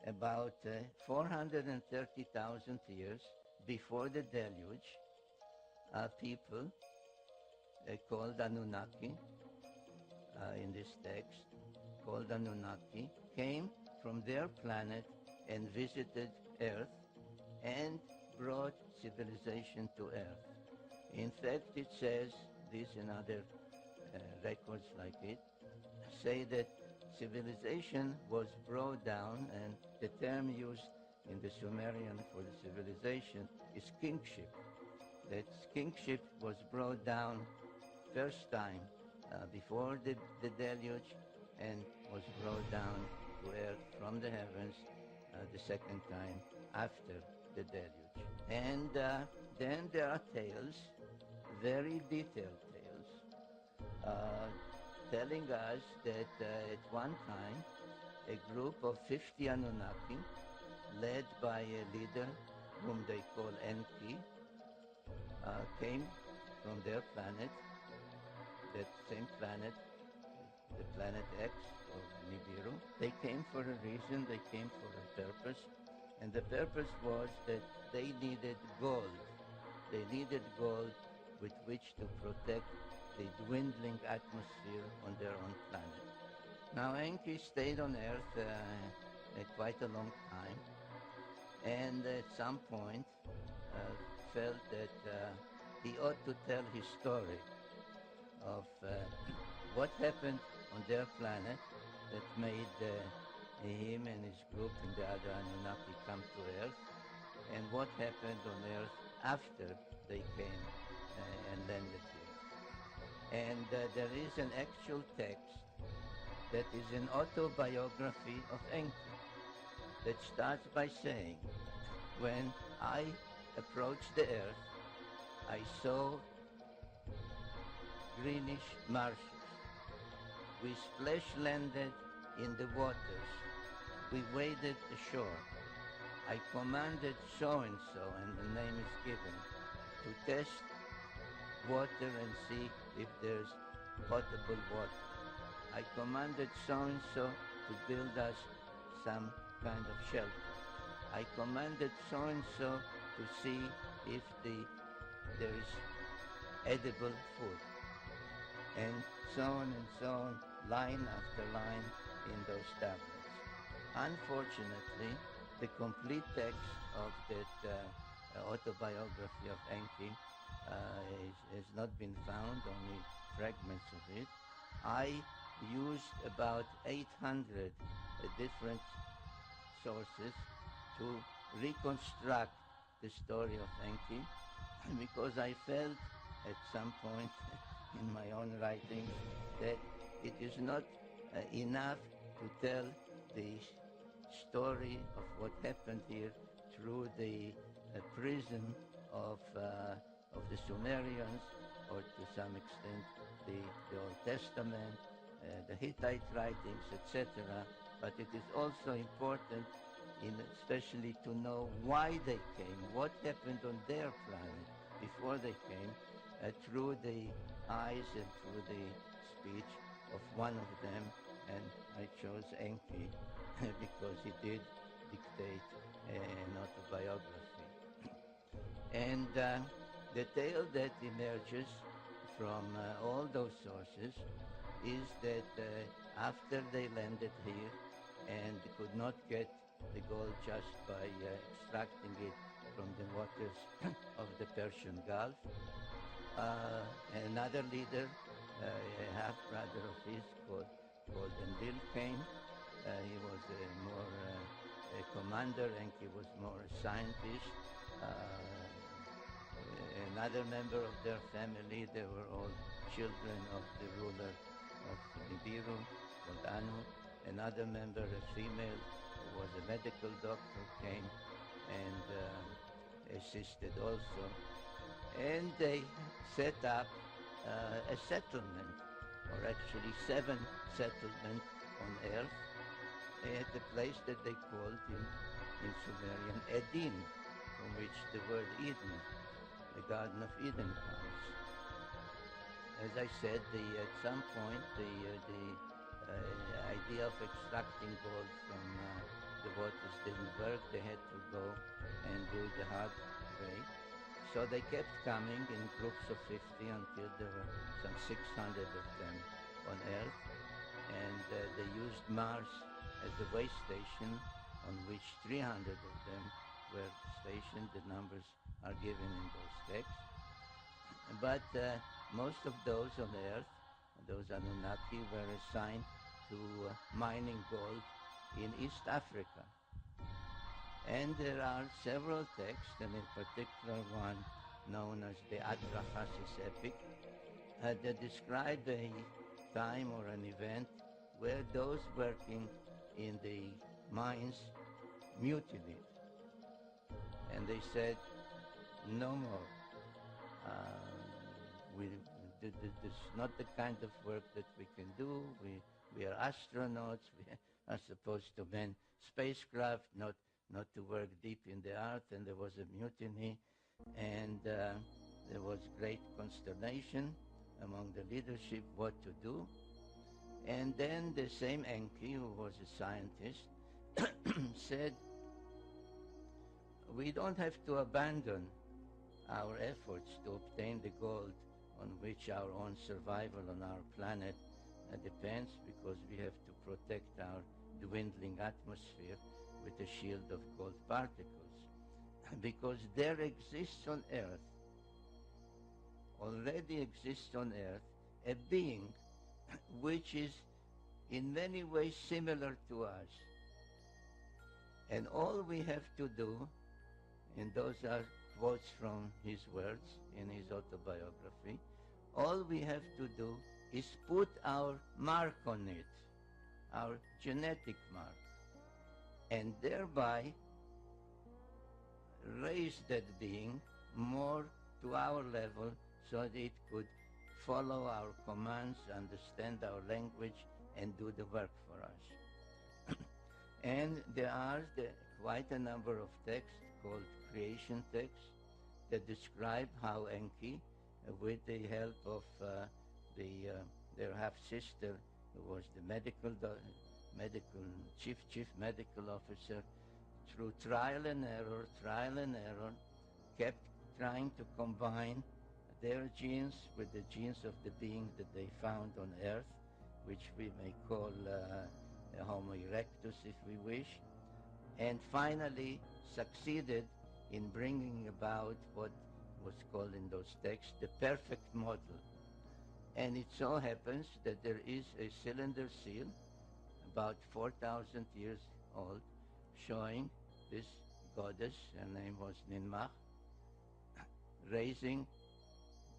about 430,000 years before the deluge, people called Anunnaki, in this text, called Anunnaki, came from their planet and visited Earth and brought civilization to Earth. In fact, it says, these and other records like it, say that civilization was brought down, and the term used in the Sumerian for the civilization is kingship. That kingship was brought down first time before the deluge and was brought down to earth from the heavens the second time after the deluge. And then there are tales, very detailed tales, telling us that at one time a group of 50 Anunnaki, led by a leader whom they call Enki, came from their planet, that same planet, the planet X of Nibiru. They came for a reason, they came for a purpose, and the purpose was that they needed gold. They needed gold with which to protect the dwindling atmosphere on their own planet. Now Enki stayed on Earth quite a long time, and at some point felt that he ought to tell his story of what happened on their planet that made him and his group and the other Anunnaki come to Earth, and what happened on Earth after they came and landed here. And there is an actual text that is an autobiography of Enki that starts by saying, when I approached the Earth, I saw greenish marshes. We splash landed in the waters. We waded ashore. I commanded so-and-so, and the name is given, to test water and see if there's potable water. I commanded so-and-so to build us some kind of shelter. I commanded so-and-so to see if there is edible food. And so on, line after line in those tablets. Unfortunately, the complete text of that autobiography of Enki has not been found, only fragments of it. I used about 800 different sources to reconstruct the story of Enki, because I felt at some point in my own writings that it is not enough to tell the story of what happened here through the prism of the Sumerians, or to some extent the Old Testament, the Hittite writings, etc. But it is also important, especially to know why they came, what happened on their planet before they came, through the eyes and through the speech of one of them, and I chose Enki because he did dictate an autobiography. And the tale that emerges from all those sources is that after they landed here and could not get the gold just by extracting it from the waters of the Persian Gulf, another leader, a half-brother of his called Enlil, came. He was more a commander, and he was more a scientist. Another member of their family, they were all children of the ruler of Nibiru, called Anu. Another member, a female, who was a medical doctor, came and assisted also. And they set up a settlement, or actually 7 settlements on Earth, at a place that they called in Sumerian Eden, from which the word Eden, the Garden of Eden, comes. As I said, at some point the idea of extracting gold from the waters didn't work, they had to go and do it the hard way. So they kept coming in groups of 50 until there were some 600 of them on Earth. And they used Mars as a way station on which 300 of them were stationed. The numbers are given in those texts. But most of those on Earth, those Anunnaki, were assigned to mining gold in East Africa. And there are several texts, and in particular one known as the Atrahasis epic, that describe a time or an event where those working in the mines mutinied. And they said, no more. This is not the kind of work that we can do. We are astronauts. We are supposed to man spacecraft, not to work deep in the earth. And there was a mutiny, and there was great consternation among the leadership what to do. And then the same Enki, who was a scientist, said, we don't have to abandon our efforts to obtain the gold on which our own survival on our planet depends, because we have to protect our dwindling atmosphere with a shield of gold particles. Because there exists on Earth, already exists on Earth, a being which is in many ways similar to us. And all we have to do, and those are quotes from his words in his autobiography, all we have to do is put our mark on it, our genetic mark, and thereby raise that being more to our level so that it could follow our commands, understand our language, and do the work for us. And there are quite a number of texts called creation texts that describe how Enki, with the help of their half-sister, who was the chief medical officer, through trial and error, kept trying to combine their genes with the genes of the being that they found on Earth, which we may call Homo erectus if we wish, and finally succeeded in bringing about what was called in those texts the perfect model. And it so happens that there is a cylinder seal about 4,000 years old showing this goddess, her name was Ninmah, raising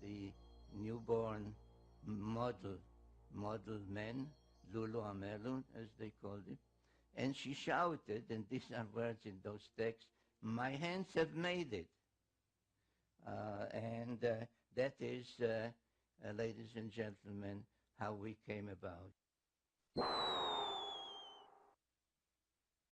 the newborn model men, Lulu Amelu, as they called it. And she shouted, and these are words in those texts, my hands have made it. And that is, ladies and gentlemen, how we came about.